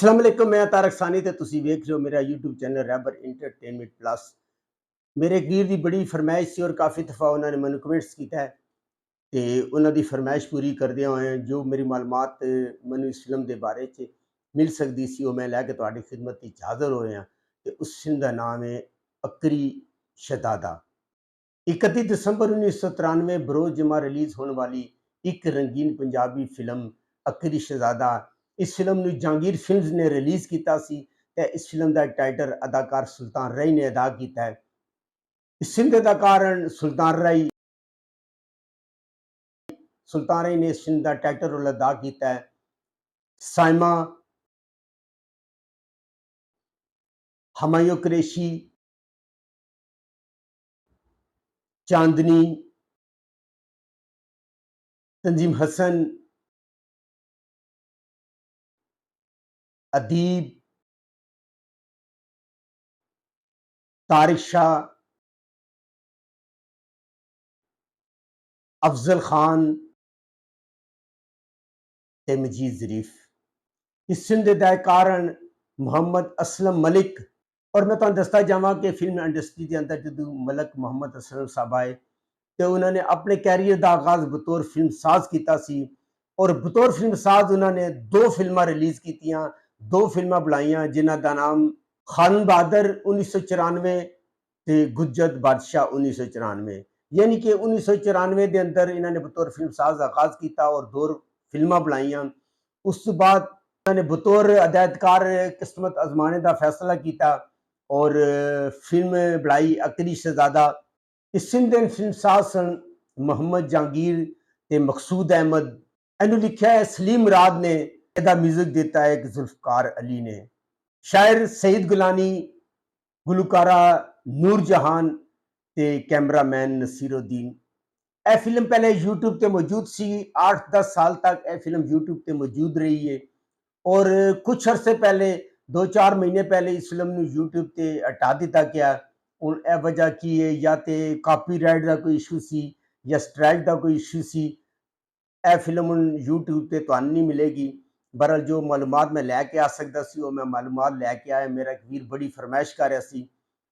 अस्सलाम वालेकुम, मैं तारक सानी ते तुसी वेख रहे हो मेरा यूट्यूब चैनल रैबर इंटरटेनमेंट प्लस। मेरे एक वीर दी बड़ी फरमाइश सी और काफ़ी दफ़ा उन्होंने मैनू कमेंट्स कीता है ते उन्हां दी फरमाइश पूरी करदे होए जो मेरी मालूमात मैनू इस फिल्म दे बारे च मिल सकदी सी ओह मैं लैके तुहाडी खिदमत च हाज़र होया ते उस फिल्म दा नाम है अकरी शहज़ादा। 31 दिसंबर 1993 बरोज़ जमा रिलीज़ होने वाली एक रंगीन पंजाबी फिल्म अकरी शहज़ादा। इस फिल्म नू जहांगीर फिल्म्स ने रिलीज़ कीता सी ते इस फिल्म दा टाइटल अदाकार सुल्तान रई ने अदा कीता है। इस फिल्म दे अदाकार सुल्तान रई ने इस फिल्म दा टाइटल रोल अदा कीता है। साइमा, हमायूं कुरैशी, चांदनी, तंजीम हसन, अदीब, तारिक शाह, अफजल खान ते मजीद ज़रीफ। इस फिल्म के अदाकार मुहम्मद असलम मलिक। और मैं तुहानू दसदा जावां कि फिल्म इंडस्ट्री के अंदर जदों मलक मुहम्मद असलम साहब आए तो उन्होंने अपने कैरियर का आगाज़ बतौर फिल्म साज किया सी और बतौर फिल्म साज उन्होंने 2 फिल्मां रिलीज़ कीतियां, 2 फिल्मां बनाईयां जिन्हां दा नाम खान बहादुर 1994 ते गुज्जत बादशाह 1994। यानी कि 1994 के अंदर इन्होंने बतौर फिल्म साज आगाज़ किया और 2 फिल्मां बनाईयां। उस तो बाद उन्होंने बतौर हदायतकार किस्मत आजमाने का फैसला किया और फिल्म बनाई अकरी शहज़ादा। इस फिल्म के फिल्म साज सन मोहम्मद जहांगीर ते मकसूद अहमद। इनू लिखा है सलीम मुराद ने, इसका म्यूजिक दिता है जुल्फकार अली ने। शायर सईद गुलानी, गुलकारा नूर जहान ते कैमरामैन नसीरुद्दीन। यह फिल्म पहले यूट्यूब पर मौजूद सी, 8-10 साल तक यह फिल्म यूट्यूब पर मौजूद रही है और कुछ अरसे पहले 2-4 महीने पहले इस फिल्म को यूट्यूब से हटा दिता गया। हुण यह वजह की है, या तो कापीराइट का कोई इशू सी या स्ट्राइक का कोई इशू सी। यह फिल्म हुण यूट्यूब पर तुहानू नहीं मिलेगी। बहरहाल जो मालूमात मैं लैके आ सकदा सी वो मैं मालूमात लैके आया। मेरा एक वीर बड़ी फरमाइश कर रहा सी।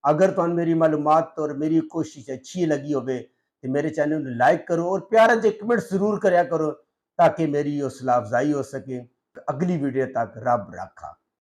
अगर तुहानू मेरी मालूमात और मेरी कोशिश अच्छी लगी होवे तो मेरे चैनल को लाइक करो और प्यारा जिहा कमेंट जरूर करया करो ताकि मेरी हौसला अफजाई हो सके। अगली वीडियो तक रब राखा।